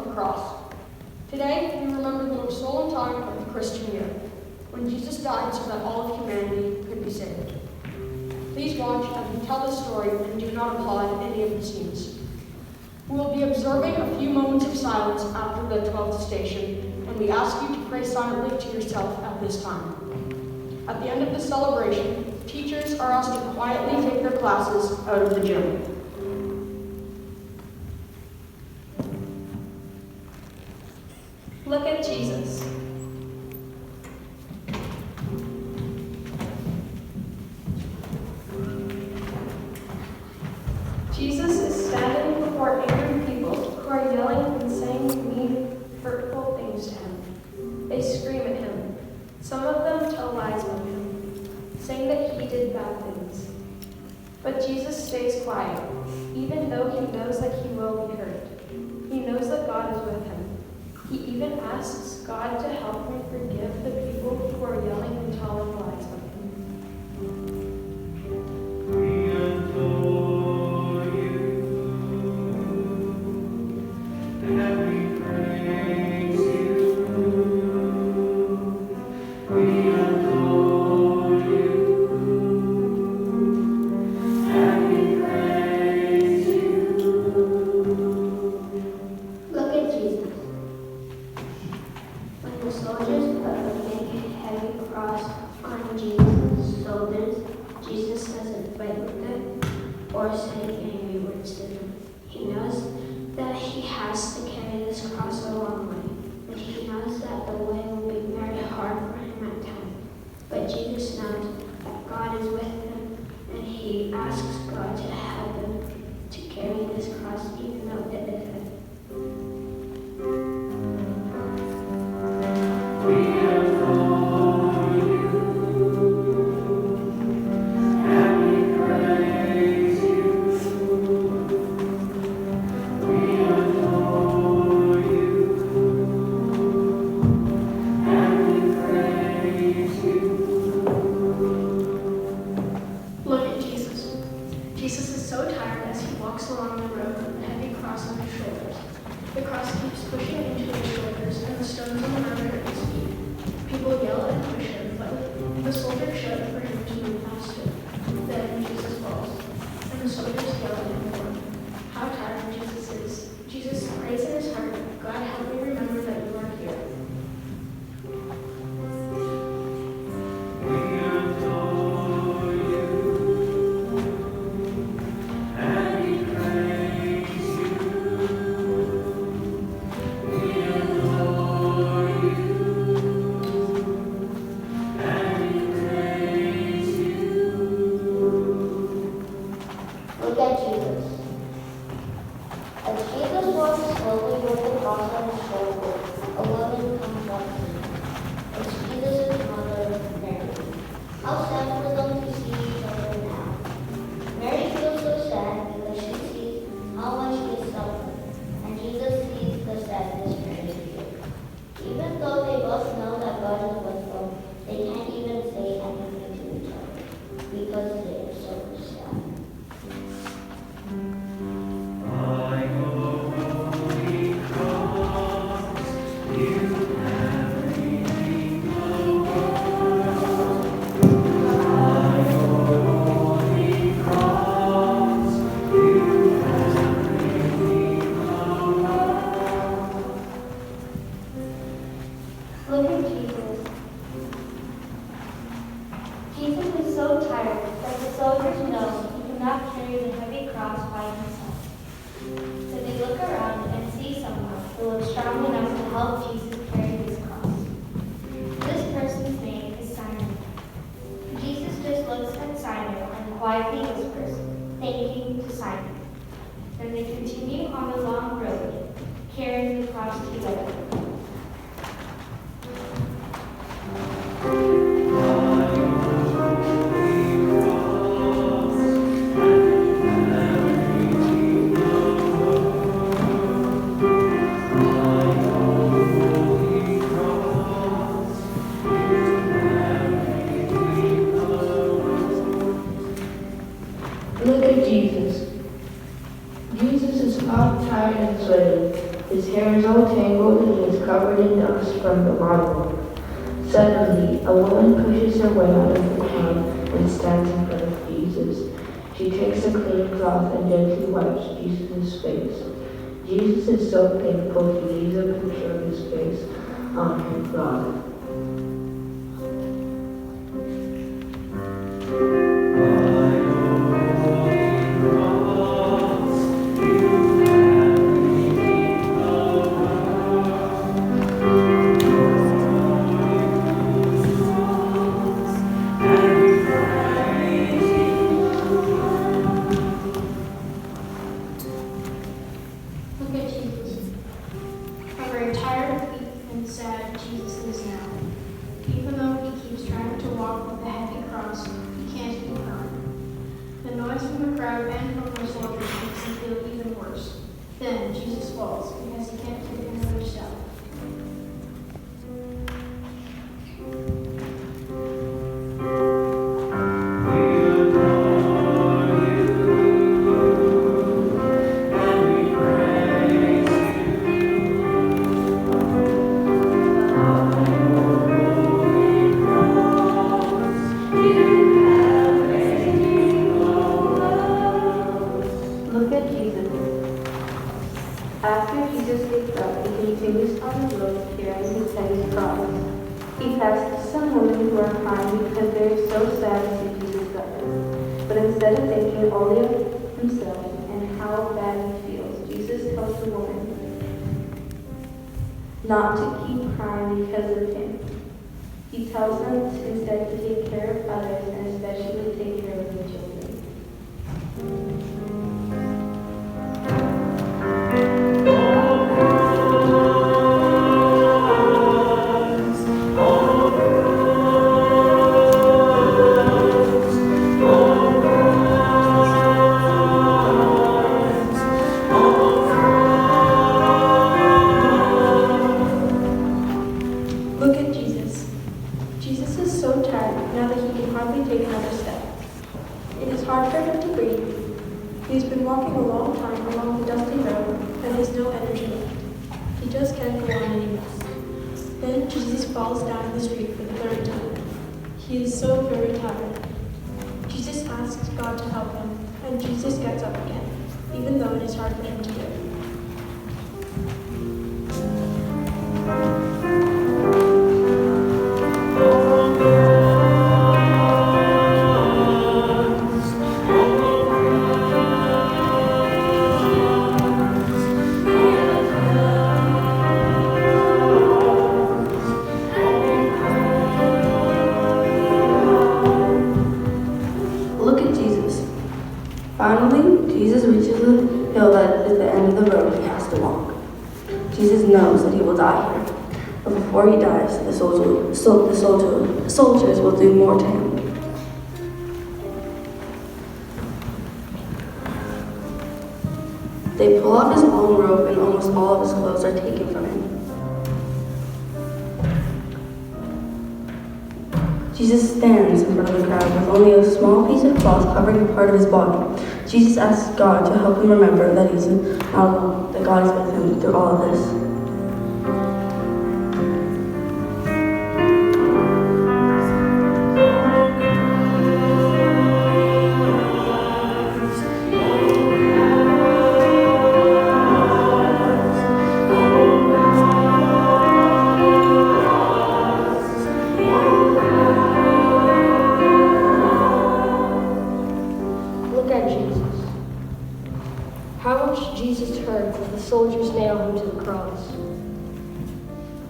the cross. Today, we remember the most solemn time of the Christian year, when Jesus died so that all of humanity could be saved. Please watch as we tell this story and do not applaud any of the scenes. We will be observing a few moments of silence after the 12th station, and we ask you to pray silently to yourself at this time. At the end of the celebration, teachers are asked to quietly take their classes out of the gym. Look at Jesus. Jesus is standing before angry people who are yelling and saying mean, hurtful things to him. They scream at him. Some of them tell lies about him, saying that he did bad things. But Jesus stays quiet, even though he knows that he will be hurt. He knows that God is with him. He even asks God to help him forgive the people who are yelling and telling lies about him. We adore you, and we praise you. We adore you, and we praise you. Look at Jesus. When the soldiers put a big, heavy cross on Jesus' shoulders, Jesus doesn't fight with them or say angry words to them. He knows that he has to carry this cross a long way, and he knows that the way will be very hard for him at times. But Jesus knows that God is with him, and he asks God to help him to carry this cross even though it is heavy. We adore you, and we praise you. We adore you, and we praise you. Look at Jesus. Jesus is so tired as he walks along the road with a heavy cross on his shoulders. The cross keeps pushing into his shoulders, and the stones on the ground hurt his feet. People yell and push him, but the soldiers shout for him to move faster. Then Jesus falls, and the soldiers yell at him more. How tired Jesus is. Jesus prays in his heart, God, help me remember that you are here. We adore you, and we praise you. We adore you, and we praise you. Look at Jesus. As Jesus walks slowly with the cross on his shoulder, a woman comes up to him. It's Jesus' mother, Mary. How sad for them to see each other now. Mary feels so sad because she sees how much he is suffering, and Jesus sees the sadness Mary feels. Even though they both know that God is with them, they can't even say anything to each other because they are so sad. My holy cross, you have redeemed the world. My holy cross, you have redeemed the world. Look at Jesus. Jesus is so tired that the soldiers know he cannot carry the heavy cross by himself. So they look around and see someone who is strong enough to help Jesus carry his cross. This person's name is Simon. Jesus just looks at Simon and quietly whispers, "Thank you" to Simon. Then they continue on the long road, carrying the cross together. Look at Jesus. Jesus is not tired and sweaty. His hair is all tangled and he is covered in dust from the marble. Suddenly, a woman pushes her way out of the crowd and stands in front of Jesus. She takes a clean cloth and gently wipes Jesus' face. Jesus is so thankful he leaves a picture of his face on her cloth. Look at Jesus. How very tired, weak, and sad Jesus is now. Even though he keeps trying to walk with a heavy cross, he can't keep going. The noise from the crowd and from the soldiers makes him feel even worse. Then Jesus falls because he can't take another step. Look at Jesus. After Jesus gets up, he continues on the road carrying his heavy cross. He passes some women who are crying because they are so sad to see Jesus suffer. But instead of thinking only of himself and how bad he feels, Jesus tells the woman not to keep crying because of him. He tells them instead to take care of others and especially take care of the children. Look at Jesus. Jesus is so tired now that he can hardly take another step. It is hard for him to breathe. He has been walking a long time along the dusty road and has no energy left. He just can't go on anymore. Then Jesus falls down in the street for the third time. He is so very tired. Jesus asks God to help him, and Jesus gets up again, even though it is hard for him to do. Look at Jesus. Finally, Jesus reaches the hill that is the end of the road he has to walk. Jesus knows that he will die here. But before he dies, the soldiers will do more to him. They pull off his long robe and almost all of his clothes are taken from him. Jesus stands in front of the crowd with only a small piece of cloth covering a part of his body. Jesus asks God to help him remember that he's not alone, that God is with him through all of this. Look at Jesus. How much Jesus hurt that the soldiers nailed him to the cross.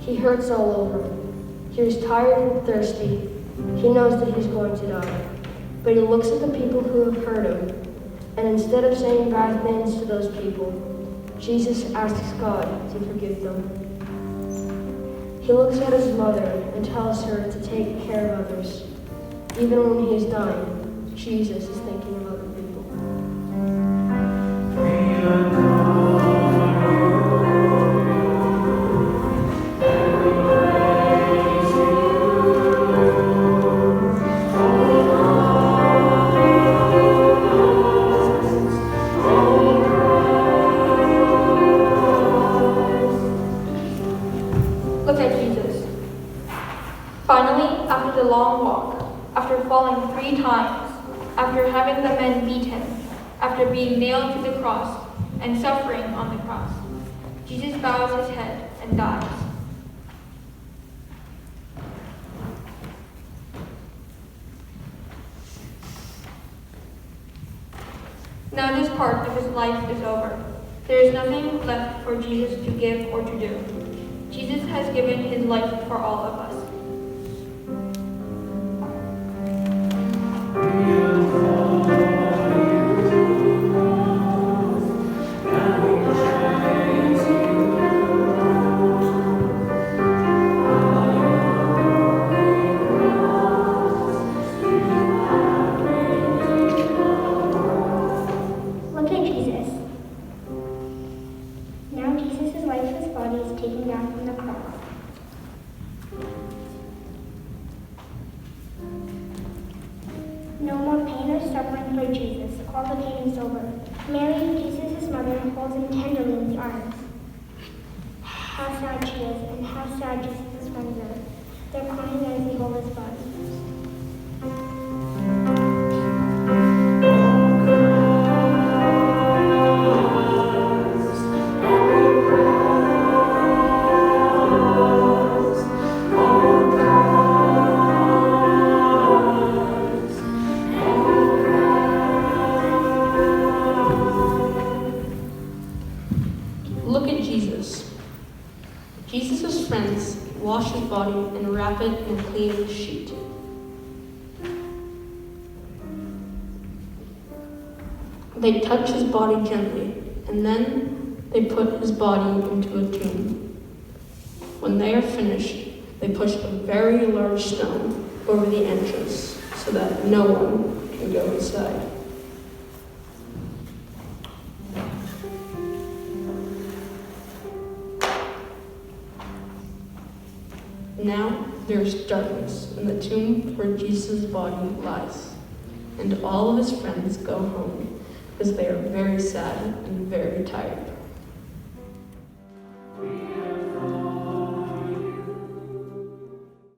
He hurts all over. He is tired and thirsty. He knows that he's going to die. But he looks at the people who have hurt him, and instead of saying bad things to those people, Jesus asks God to forgive them. He looks at his mother and tells her to take care of others. Even when he's dying, Jesus is thinking of other people. long walk, after falling 3 times, after having the men beat him, after being nailed to the cross and suffering on the cross, Jesus bows his head and dies. Now this part of his life is over. There is nothing left for Jesus to give or to do. Jesus has given his life for all of us. Look at Jesus. Now Jesus' lifeless body is taken down from the cross. No more pain or suffering for Jesus. All the pain is over. Mary, Jesus' mother, holds him tenderly in the arms. How sad she is, and how sad Jesus' friends are. They're crying as they hold his body. Look at Jesus. Jesus' friends wash his body and wrap it in a clean sheet. They touch his body gently, and then they put his body into a tomb. When they are finished, they push a very large stone over the entrance so that no one can go inside. Now there is darkness in the tomb where Jesus' body lies, and all of his friends go home because they are very sad and very tired.